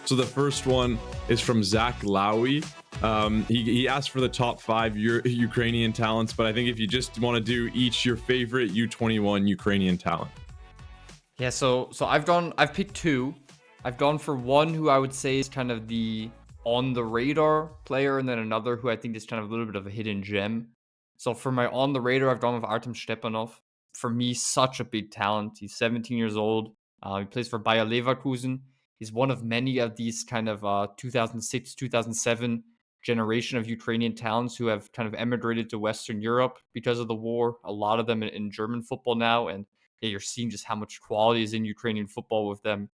So the first one is from Zach Lowy. He asked for the top five Ukrainian talents, but I think if you just want to do each your favorite U21 Ukrainian talent. Yeah, so I've picked two. I've gone for one who I would say is kind of the on the radar player, and then another who I think is kind of a little bit of a hidden gem. So for my on the radar, I've gone with Artem Stepanov. For me, such a big talent. He's 17 years old. He plays for Bayer Leverkusen. He's one of many of these kind of 2006, 2007 generation of Ukrainian talents who have kind of emigrated to Western Europe because of the war. A lot of them in German football now, and yeah, you're seeing just how much quality is in Ukrainian football with them.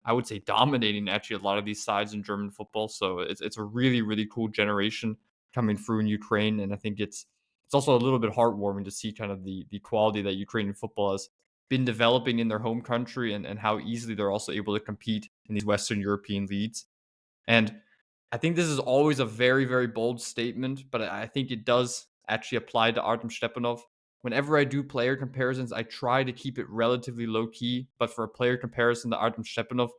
I would say dominating actually a lot of these sides in German football. So it's a really really cool generation coming through in Ukraine, and I think it's also a little bit heartwarming to see kind of the quality that Ukrainian football has been developing in their home country, and how easily they're also able to compete in these Western European leagues. And I think this is always a very, very bold statement, but I think it does actually apply to Artem Stepanov. Whenever I do player comparisons, I try to keep it relatively low key. But for a player comparison to Artem Stepanov,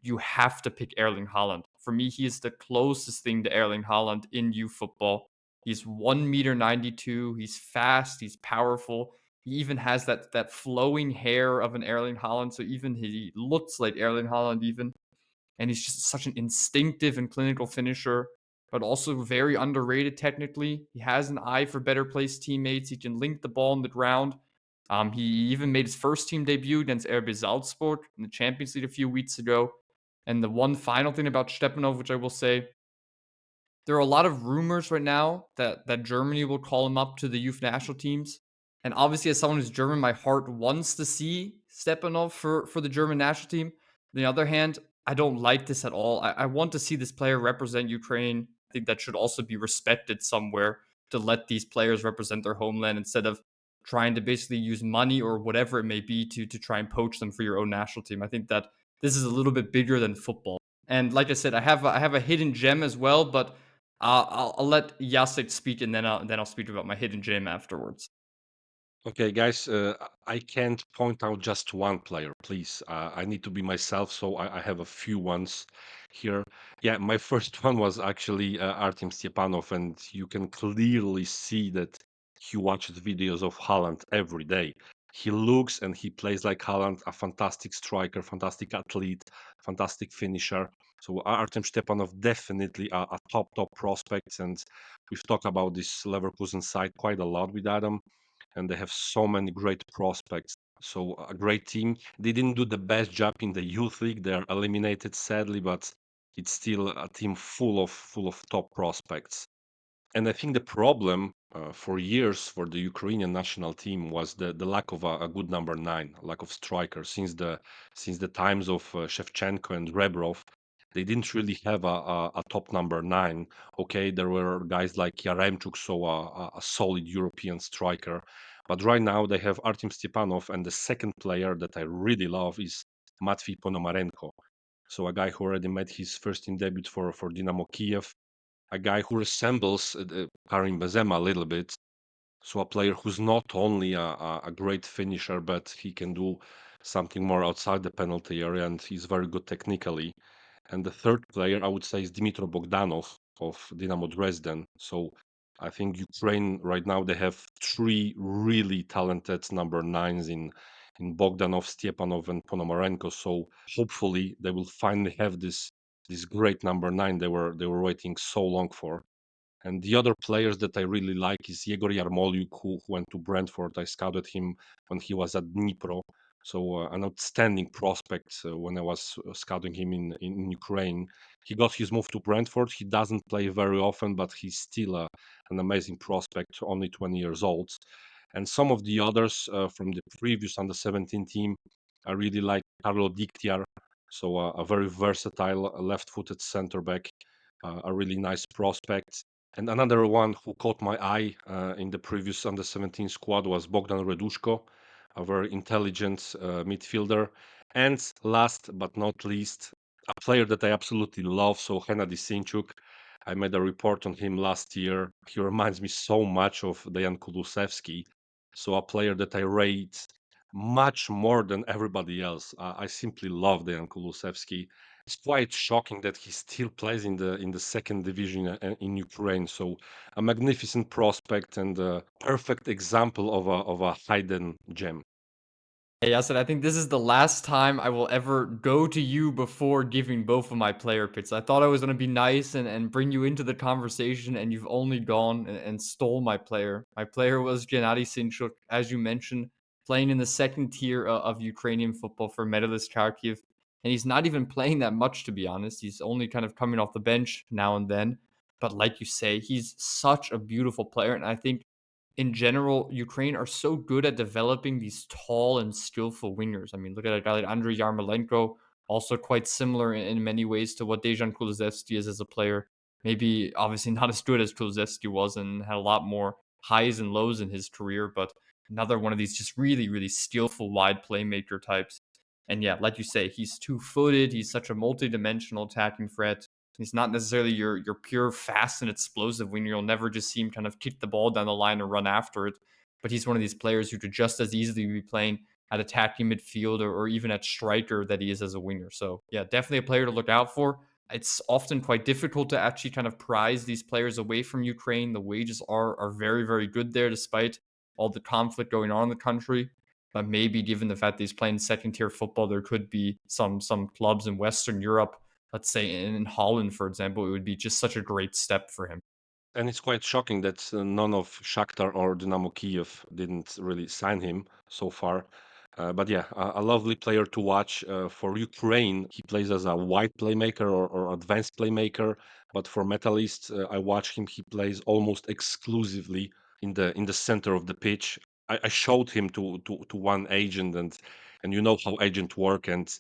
you have to pick Erling Haaland. For me, he is the closest thing to Erling Haaland in youth football. He's 1 meter 92. He's fast. He's powerful. He even has that flowing hair of an Erling Haaland. So even he looks like Erling Haaland even, and he's just such an instinctive and clinical finisher, but also very underrated technically. He has an eye for better placed teammates. He can link the ball on the ground. He even made his first team debut against RB Salzburg in the Champions League a few weeks ago. And the one final thing about Stepanov, which I will say, there are a lot of rumors right now that Germany will call him up to the youth national teams. And obviously, as someone who's German, my heart wants to see Stepanov for the German national team. On the other hand, I don't like this at all. I want to see this player represent Ukraine. I think that should also be respected somewhere, to let these players represent their homeland instead of trying to basically use money or whatever it may be to try and poach them for your own national team. I think that this is a little bit bigger than football. And like I said, I have a hidden gem as well, but I'll let Jacek speak, and then I'll speak about my hidden gem afterwards. Okay, guys, I can't point out just one player, please. I need to be myself, so I have a few ones here. Yeah, my first one was actually Artem Stepanov, and you can clearly see that he watches videos of Haaland every day. He looks and he plays like Haaland, a fantastic striker, fantastic athlete, fantastic finisher. So Artem Stepanov definitely a top prospect, and we've talked about this Leverkusen side quite a lot with Adam, and they have so many great prospects. So a great team. They didn't do the best job in the youth league. They are eliminated sadly, but it's still a team full of top prospects. And I think the problem for years for the Ukrainian national team was the lack of a good number nine, lack of striker. Since the times of Shevchenko and Rebrov, they didn't really have a top number nine. Okay, there were guys like Yaremchuk, so a solid European striker. But right now they have Artem Stepanov, and the second player that I really love is Matvey Ponomarenko. So a guy who already made his first team debut for Dynamo Kiev, a guy who resembles Karim Benzema a little bit. So a player who's not only a great finisher, but he can do something more outside the penalty area, and he's very good technically. And the third player, I would say, is Dmitro Bogdanov of Dynamo Dresden. So I think Ukraine right now they have three really talented number nines in Bogdanov, Stepanov, and Ponomarenko. So hopefully they will finally have this great number nine they were waiting so long for. And the other players that I really like is Yegor Yarmolyuk, who went to Brentford. I scouted him when he was at Dnipro. So an outstanding prospect when I was scouting him in Ukraine. He got his move to Brentford. He doesn't play very often, but he's still an amazing prospect, only 20 years old. And some of the others from the previous under 17 team, I really like Carlo Dictiar. So a very versatile left-footed center back, a really nice prospect. And another one who caught my eye in the previous under 17 squad was Bogdan Redushko, a very intelligent midfielder. And last but not least, a player that I absolutely love, so Hennady Sinchuk. I made a report on him last year. He reminds me so much of Dejan Kulusevski. So a player that I rate much more than everybody else. I simply love Dejan Kulusevski. It's quite shocking that he still plays in the second division in Ukraine. So a magnificent prospect and a perfect example of a hidden gem. Hey, Yasin, I think this is the last time I will ever go to you before giving both of my player picks. I thought I was going to be nice and bring you into the conversation, and you've only gone and stole my player. My player was Gennady Sinchuk, as you mentioned, playing in the second tier of Ukrainian football for Medalist Kharkiv. And he's not even playing that much, to be honest. He's only kind of coming off the bench now and then. But like you say, he's such a beautiful player. And I think in general, Ukraine are so good at developing these tall and skillful wingers. I mean, look at a guy like Andriy Yarmolenko, also quite similar in many ways to what Dejan Kulusevski is as a player. Maybe obviously not as good as Kulusevski was and had a lot more highs and lows in his career, but another one of these just really, really skillful wide playmaker types. And yeah, like you say, he's two-footed. He's such a multi-dimensional attacking threat. He's not necessarily your pure fast and explosive winger. You'll never just see him kind of kick the ball down the line and run after it. But he's one of these players who could just as easily be playing at attacking midfield or even at striker that he is as a winger. So yeah, definitely a player to look out for. It's often quite difficult to actually kind of prize these players away from Ukraine. The wages are very, very good there, despite all the conflict going on in the country. But maybe given the fact that he's playing second tier football, there could be some clubs in Western Europe, let's say in Holland, for example, it would be just such a great step for him. And it's quite shocking that none of Shakhtar or Dynamo Kiev didn't really sign him so far. But yeah, a lovely player to watch. For Ukraine, he plays as a wide playmaker or advanced playmaker. But for Metalist, I watch him. He plays almost exclusively in the center of the pitch. I showed him to one agent, and you know how agents work, and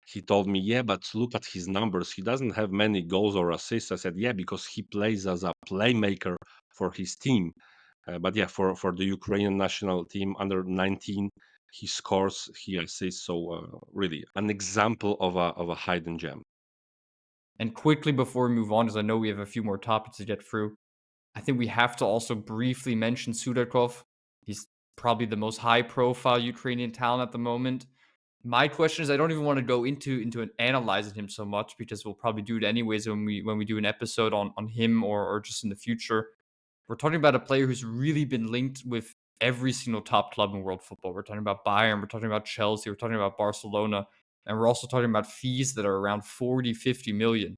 he told me, yeah, but look at his numbers. He doesn't have many goals or assists. I said, yeah, because he plays as a playmaker for his team. But yeah, for the Ukrainian national team under 19, he scores, he assists. So really, an example of a hidden gem. And quickly before we move on, because I know we have a few more topics to get through, I think we have to also briefly mention Sudakov. He's probably the most high profile Ukrainian talent at the moment. My question is, I don't even want to go into analyzing him so much because we'll probably do it anyways when we do an episode on him or just in the future. We're talking about a player who's really been linked with every single top club in world football. We're talking about Bayern, we're talking about Chelsea, we're talking about Barcelona, and we're also talking about fees that are around 40, 50 million.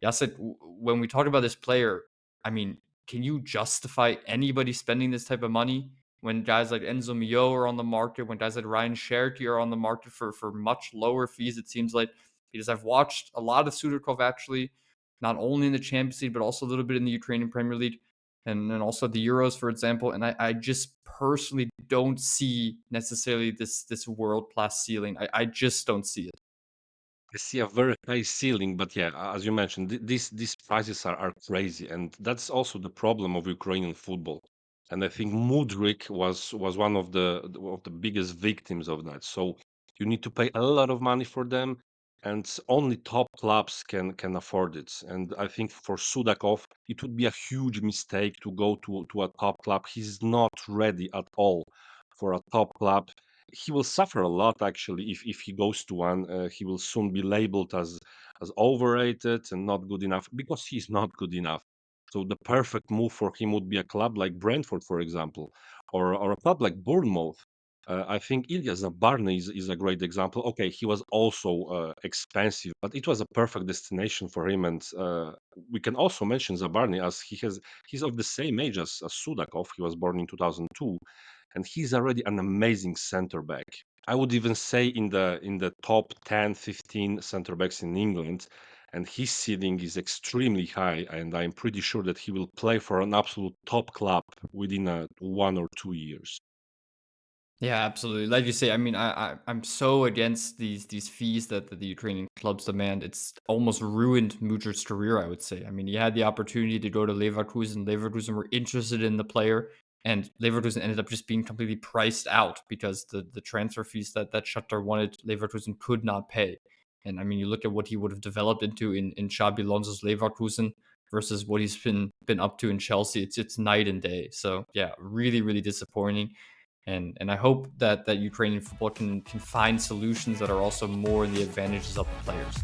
Yasser, when we talk about this player, I mean, can you justify anybody spending this type of money when guys like Enzo Mio are on the market, when guys like Ryan Cherky are on the market for much lower fees, it seems like? Because I've watched a lot of Sudakov actually, not only in the Champions League, but also a little bit in the Ukrainian Premier League and also the Euros, for example. And I just personally don't see necessarily this world class ceiling. I just don't see it. I see a very high ceiling, but yeah, as you mentioned, these prices are crazy, and that's also the problem of Ukrainian football. And I think Mudryk was one of the biggest victims of that. So you need to pay a lot of money for them, and only top clubs can afford it. And I think for Sudakov, it would be a huge mistake to go to a top club. He's not ready at all for a top club. He will suffer a lot actually if he goes to one. He will soon be labeled as overrated and not good enough because he's not good enough. So the perfect move for him would be a club like Brentford, for example, or a club like Bournemouth. I think Ilya Zabarny is a great example. Okay, he was also expensive, but it was a perfect destination for him. And we can also mention Zabarny as he's of the same age as Sudakov. He was born in 2002, and he's already an amazing center back. I would even say in the top 10, 15 center backs in England, and his ceiling is extremely high, and I'm pretty sure that he will play for an absolute top club within 1 or 2 years. Yeah, absolutely. Like you say, I mean, I'm so against these fees that the Ukrainian clubs demand. It's almost ruined Mudrik's career, I would say. I mean, he had the opportunity to go to Leverkusen. Leverkusen were interested in the player, and Leverkusen ended up just being completely priced out because the transfer fees that Shakhtar wanted, Leverkusen could not pay. And I mean, you look at what he would have developed into in Xabi Alonso's Leverkusen versus what he's been up to in Chelsea. It's night and day. So yeah, really, really disappointing. And I hope that Ukrainian football can find solutions that are also more in the advantages of the players.